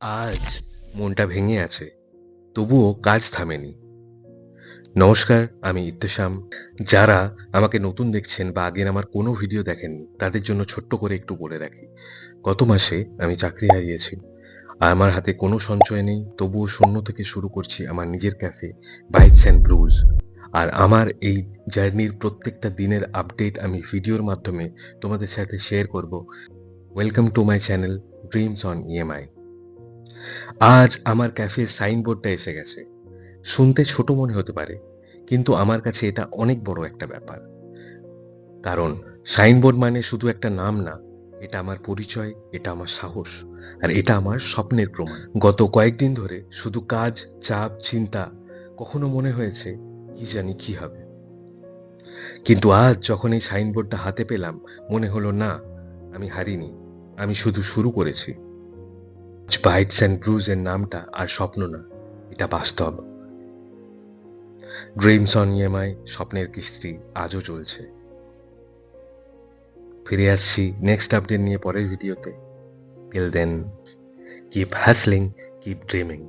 আজ মনটা ভেঙে আছে, তবুও কাজ থামেনি। নমস্কার, আমি ইত্তেশাম। যারা আমাকে নতুন দেখছেন বা আগের আমার কোনো ভিডিও দেখেননি, তাদের জন্য ছোট্ট করে একটু বলে রাখি। গত মাসে আমি চাকরি হারিয়েছি। আর আমার হাতে কোনো সঞ্চয় নেই, তবুও শূন্য থেকে শুরু করছি আমার নিজের ক্যাফে, বাইটস অ্যান্ড ব্রুজ। আর আমার এই জার্নির প্রত্যেকটা দিনের আপডেট আমি ভিডিওর মাধ্যমে তোমাদের সাথে শেয়ার করব। Welcome to my channel, dreams on EMI. আজ আমার ক্যাফের সাইনবোর্ডটা এসে গেছে। শুনতে ছোট মনে হতে পারে, কিন্তু আমার কাছে এটা অনেক বড় একটা ব্যাপার। কারণ সাইনবোর্ড মানে শুধু একটা নাম না, এটা আমার পরিচয়, এটা আমার সাহস, আর এটা আমার স্বপ্নের প্রমাণ। গত কয়েকদিন ধরে শুধু কাজ, চাপ, চিন্তা, কখনো মনে হয়েছে কি জানি কি হবে। কিন্তু আজ যখন এই সাইনবোর্ডটা হাতে পেলাম, মনে হলো না, আমি হারিনি, আমি শুধু শুরু করেছি। বাইটস অ্যান্ড ব্রুজ এর নামটা আর স্বপ্ন না, এটা বাস্তব। ড্রিমস অন ইএমআই, স্বপ্নের কিস্তি আজও চলছে। ফিরে আসছি নেক্সট আপডেট নিয়ে পরের ভিডিওতে। Till then, keep hustling, keep dreaming.